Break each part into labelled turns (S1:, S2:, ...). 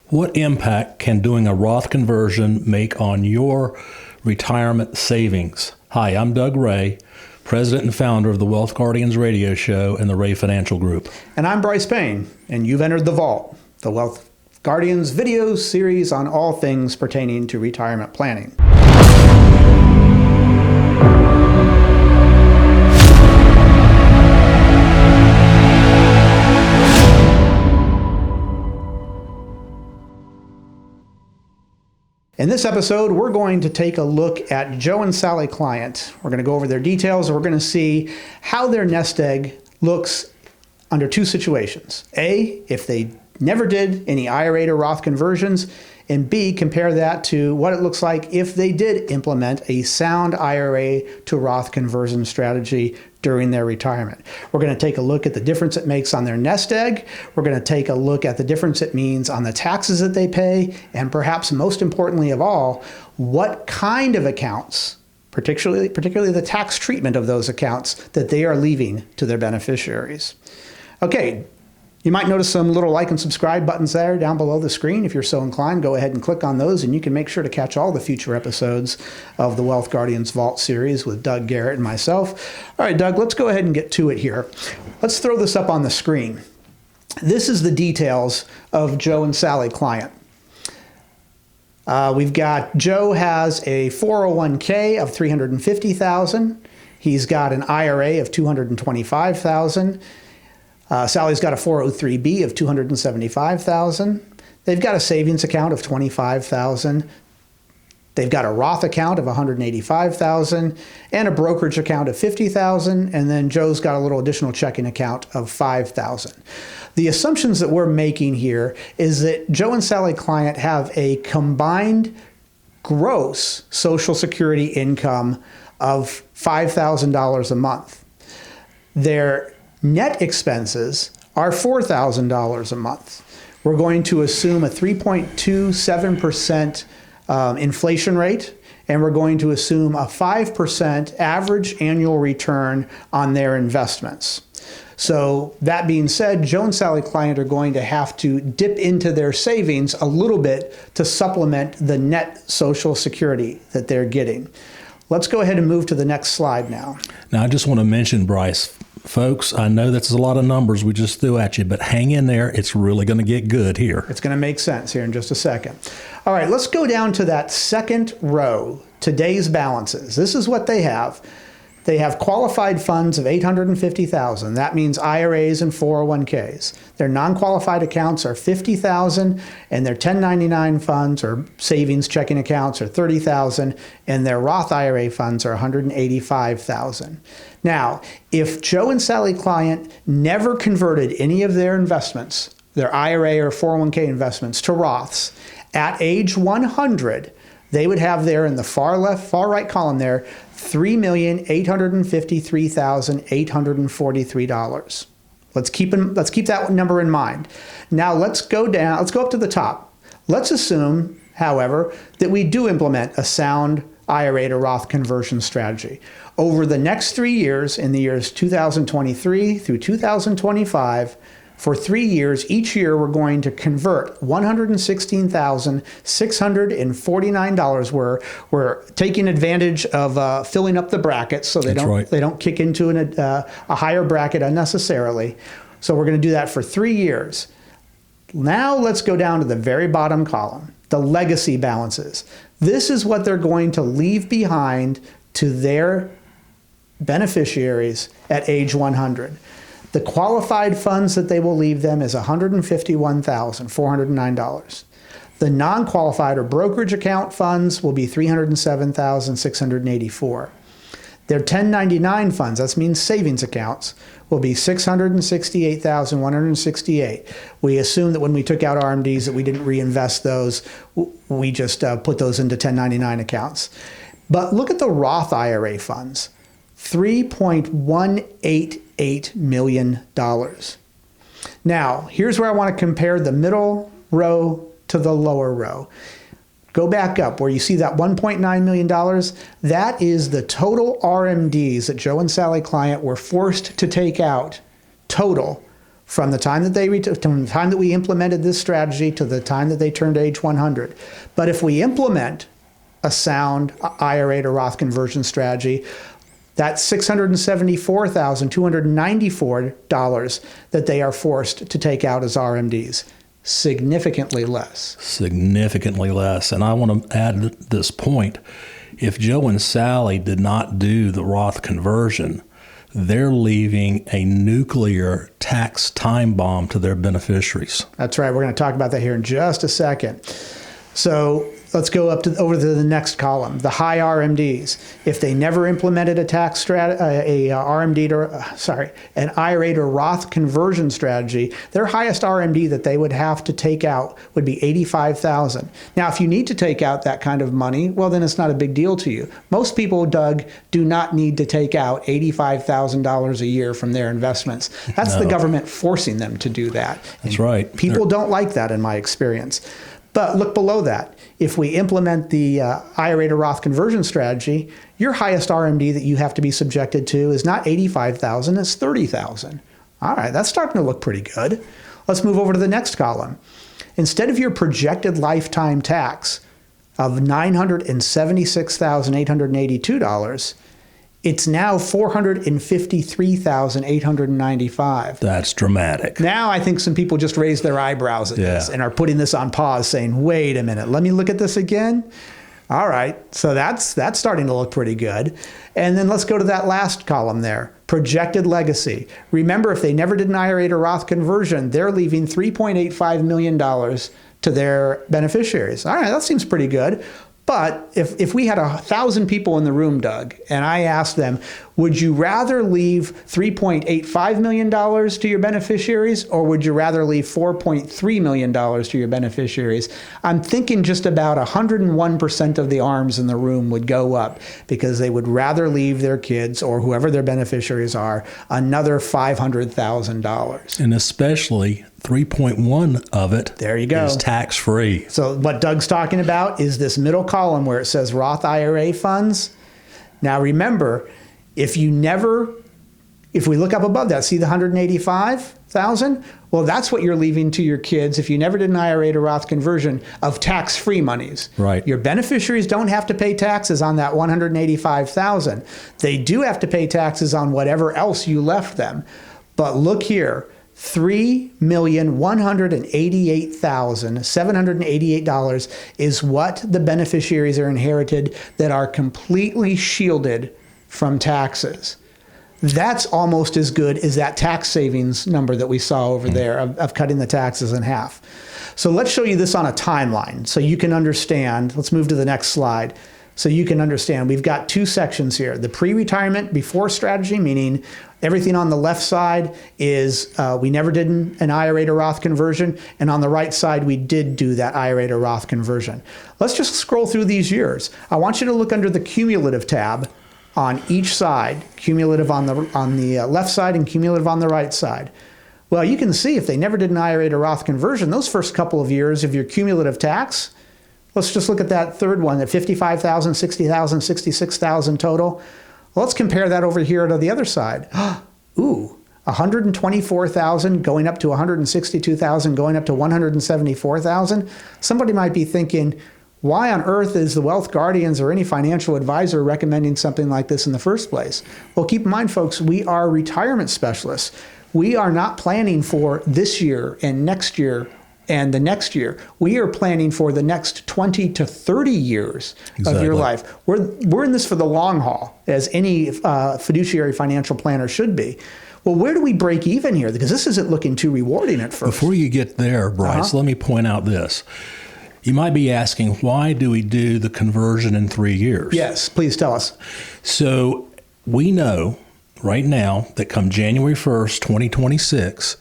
S1: What impact can doing a Roth conversion make on your retirement savings? Hi, I'm Doug Ray, President and founder of the Wealth Guardians radio show and the Ray Financial Group.
S2: And I'm Brice Payne, and you've entered The Vault, the Wealth Guardians video series on all things pertaining to retirement planning. In this episode, we're going to take a look at Joe and Sally Client. We're going to go over their details, and we're going to see how their nest egg looks under two situations. A, if they never did any IRA to Roth conversions, and B, compare that to what it looks like if they did implement a sound IRA to Roth conversion strategy during their retirement. We're going to take a look at the difference it makes on their nest egg. We're going to take a look at the difference it means on the taxes that they pay, and perhaps most importantly of all, what kind of accounts, particularly the tax treatment of those accounts, that they are leaving to their beneficiaries. Okay. You might notice some little like and subscribe buttons there down below the screen. If you're so inclined, go ahead and click on those, and you can make sure to catch all the future episodes of the Wealth Guardians Vault series with Doug Garrett and myself. All right, Doug, let's go ahead and get to it here. Let's throw this up on the screen. This is the details of Joe and Sally Client. We've got Joe has a 401k of $350,000. He's got an IRA of $225,000. Sally's got a 403B of $275,000. They've got a savings account of $25,000. They've got a Roth account of $185,000 and a brokerage account of $50,000. And then Joe's got a little additional checking account of $5,000. The assumptions that we're making here is that Joe and Sally Client have a combined gross Social Security income of $5,000 a month. Their net expenses are $4,000 a month. We're going to assume a 3.27% inflation rate, and we're going to assume a 5% average annual return on their investments. So that being said, Joe and Sally Client are going to have to dip into their savings a little bit to supplement the net Social Security that they're getting. Let's go ahead and move to the next slide now.
S1: Now, I just want to mention, Brice, folks, I know that's a lot of numbers we just threw at you, but hang in there. It's really going to get good here.
S2: It's going to make sense here in just a second. All right, let's go down to that second row, today's balances. This is what they have. They have qualified funds of $850,000. That means IRAs and 401ks. Their non-qualified accounts are $50,000, and their 1099 funds or savings checking accounts are $30,000, and their Roth IRA funds are $185,000. Now, if Joe and Sally Client never converted any of their investments, their IRA or 401k investments, to Roths, at age 100, they would have there in the far right column there, $3,853,843. Let's keep that number in mind. Now let's go up to the top. Let's assume, however, that we do implement a sound IRA to Roth conversion strategy. Over the next 3 years, in the years 2023 through 2025, for 3 years, each year we're going to convert $116,649. We're taking advantage of filling up the brackets so they don't kick into a higher bracket unnecessarily. So we're going to do that for 3 years. Now let's go down to the very bottom column, the legacy balances. This is what they're going to leave behind to their beneficiaries at age 100. The qualified funds that they will leave them is $151,409. The non-qualified or brokerage account funds will be $307,684. Their 1099 funds, that means savings accounts, will be $668,168. We assume that when we took out RMDs that we didn't reinvest those. We just put those into 1099 accounts. But look at the Roth IRA funds, $3.188 million. Now, here's where I want to compare the middle row to the lower row. Go back up where you see that $1.9 million. That is the total RMDs that Joe and Sally Client were forced to take out total from the time that from the time that we implemented this strategy to the time that they turned age 100. But if we implement a sound IRA to Roth conversion strategy, that's $674,294 that they are forced to take out as RMDs. Significantly less.
S1: Significantly less. And I want to add this point. If Joe and Sally did not do the Roth conversion, they're leaving a nuclear tax time bomb to their beneficiaries.
S2: That's right. We're going to talk about that here in just a second. So let's go over to the next column, the high RMDs. If they never implemented a an IRA to Roth conversion strategy, their highest RMD that they would have to take out would be $85,000. Now, if you need to take out that kind of money, well, then it's not a big deal to you. Most people, Doug, do not need to take out $85,000 a year from their investments. That's the government forcing them to do that.
S1: That's right.
S2: People don't like that in my experience. But look below that. If we implement the IRA to Roth conversion strategy, your highest RMD that you have to be subjected to is not $85,000, it's $30,000. All right, that's starting to look pretty good. Let's move over to the next column. Instead of your projected lifetime tax of $976,882, it's now $453,895.
S1: That's dramatic.
S2: Now I think some people just raised their eyebrows at this and are putting this on pause, saying, wait a minute, let me look at this again. All right, so that's starting to look pretty good. And then let's go to that last column there, projected legacy. Remember, if they never did an IRA to Roth conversion, they're leaving $3.85 million to their beneficiaries. All right, that seems pretty good. But if we had 1,000 people in the room, Doug, and I asked them, would you rather leave $3.85 million to your beneficiaries, or would you rather leave $4.3 million to your beneficiaries? I'm thinking just about 101% of the arms in the room would go up because they would rather leave their kids, or whoever their beneficiaries are, another $500,000.
S1: And especially 3.1 of it
S2: there you go.
S1: Is tax-free.
S2: So what Doug's talking about is this middle column where it says Roth IRA funds. Now remember, if we look up above that, see the $185,000? Well, that's what you're leaving to your kids if you never did an IRA to Roth conversion of tax-free monies.
S1: Right.
S2: Your beneficiaries don't have to pay taxes on that $185,000. They do have to pay taxes on whatever else you left them. But look here. $3,188,788 is what the beneficiaries are inherited that are completely shielded from taxes. That's almost as good as that tax savings number that we saw over there of cutting the taxes in half. So let's show you this on a timeline so you can understand. Let's move to the next slide. So you can understand, we've got two sections here. The pre-retirement before strategy, meaning everything on the left side is we never did an IRA to Roth conversion, and on the right side, we did do that IRA to Roth conversion. Let's just scroll through these years. I want you to look under the cumulative tab on each side, cumulative on the left side and cumulative on the right side. Well, you can see if they never did an IRA to Roth conversion, those first couple of years of your cumulative tax, let's just look at that third one, at $55,000, $60,000, $66,000 total. Well, let's compare that over here to the other side. Ooh, $124,000 going up to $162,000, going up to $174,000. Somebody might be thinking, why on earth is the Wealth Guardians or any financial advisor recommending something like this in the first place? Well, keep in mind, folks, we are retirement specialists. We are not planning for this year and next year and the next year. We are planning for the next 20 to 30 years of your life. We're in this for the long haul, as any fiduciary financial planner should be. Well, where do we break even here? Because this isn't looking too rewarding at first.
S1: Before you get there, Brice, let me point out this. You might be asking, why do we do the conversion in 3 years?
S2: Yes, please tell us.
S1: So we know right now that come January 1st, 2026,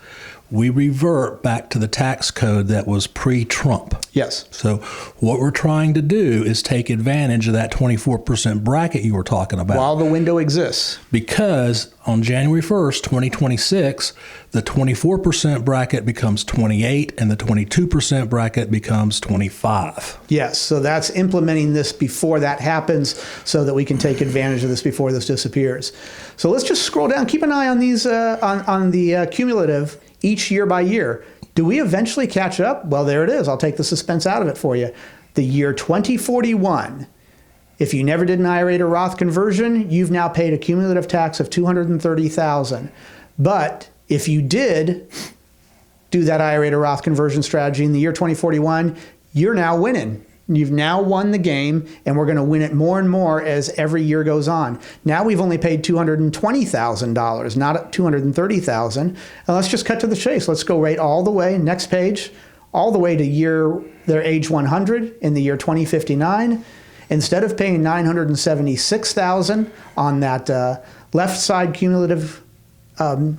S1: we revert back to the tax code that was pre-Trump.
S2: Yes.
S1: So what we're trying to do is take advantage of that 24% bracket you were talking about.
S2: While the window exists.
S1: Because on January 1st, 2026, the 24% bracket becomes 28 and the 22% bracket becomes 25.
S2: Yes, so that's implementing this before that happens so that we can take advantage of this before this disappears. So let's just scroll down. Keep an eye on these on the cumulative. each year by year. Do we eventually catch up? Well, there it is. I'll take the suspense out of it for you. The year 2041, if you never did an IRA to Roth conversion, you've now paid a cumulative tax of $230,000. But if you did do that IRA to Roth conversion strategy in the year 2041, you're now winning. You've now won the game, and we're going to win it more and more as every year goes on. Now we've only paid $220,000, not $230,000. And let's just cut to the chase. Let's go right all the way, next page, all the way to their age 100 in the year 2059. Instead of paying $976,000 on that left side cumulative column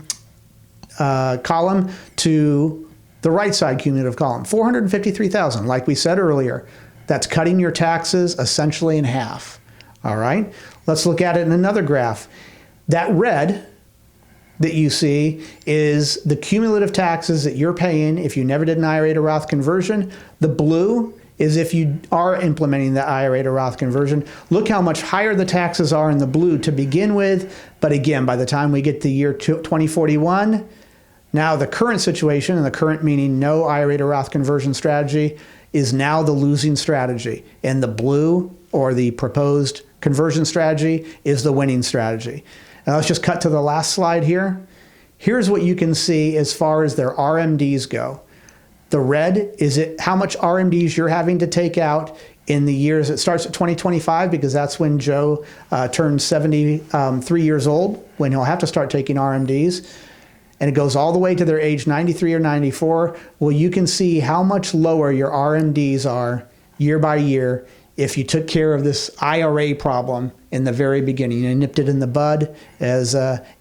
S2: to the right side cumulative column, $453,000, like we said earlier. That's cutting your taxes essentially in half. All right, let's look at it in another graph. That red that you see is the cumulative taxes that you're paying if you never did an IRA to Roth conversion. The blue is if you are implementing the IRA to Roth conversion. Look how much higher the taxes are in the blue to begin with. But again, by the time we get to year 2041, now the current situation, and the current meaning no IRA to Roth conversion strategy, is now the losing strategy. And the blue, or the proposed conversion strategy, is the winning strategy. Now let's just cut to the last slide here. Here's what you can see as far as their RMDs go. The red is how much RMDs you're having to take out in the years. It starts at 2025 because that's when Joe turns 73 years old, when he'll have to start taking RMDs. And it goes all the way to their age 93 or 94. Well, you can see how much lower your RMDs are year by year if you took care of this IRA problem in the very beginning and nipped it in the bud, as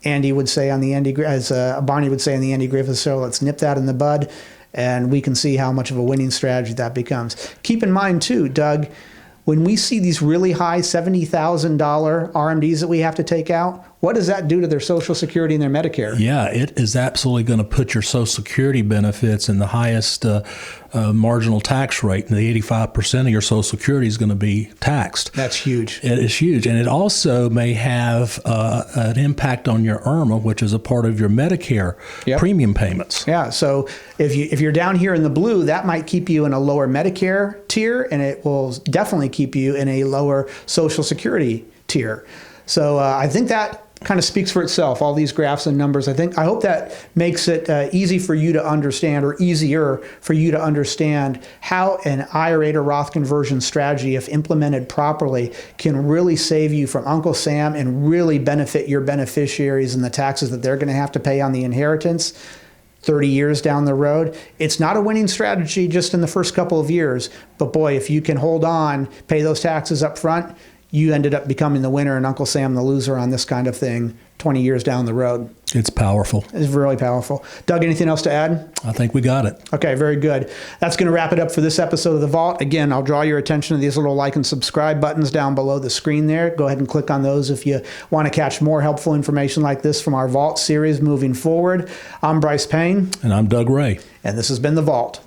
S2: Andy would say on the Barney would say on the Andy Griffith Show. Let's nip that in the bud, and we can see how much of a winning strategy that becomes. Keep in mind too, Doug, when we see these really high $70,000 RMDs that we have to take out, what does that do to their Social Security and their Medicare?
S1: Yeah, it is absolutely going to put your Social Security benefits in the highest marginal tax rate, and the 85% of your Social Security is going to be taxed.
S2: That's huge.
S1: It is huge, and it also may have an impact on your IRMA, which is a part of your Medicare premium payments.
S2: Yeah, so if you're down here in the blue, that might keep you in a lower Medicare tier, and it will definitely keep you in a lower Social Security tier. So I think that kind of speaks for itself, all these graphs and numbers. I hope that makes it easy for you to understand, or easier for you to understand, how an IRA to Roth conversion strategy, if implemented properly, can really save you from Uncle Sam and really benefit your beneficiaries and the taxes that they're going to have to pay on the inheritance 30 years down the road. It's not a winning strategy just in the first couple of years, but boy, if you can hold on, pay those taxes up front, you ended up becoming the winner and Uncle Sam the loser on this kind of thing 20 years down the road.
S1: It's powerful.
S2: It's really powerful. Doug, anything else to add?
S1: I think we got it.
S2: Okay, very good. That's going to wrap it up for this episode of The Vault. Again, I'll draw your attention to these little like and subscribe buttons down below the screen there. Go ahead and click on those if you want to catch more helpful information like this from our Vault series moving forward. I'm Brice Payne.
S1: And I'm Doug Ray.
S2: And this has been The Vault.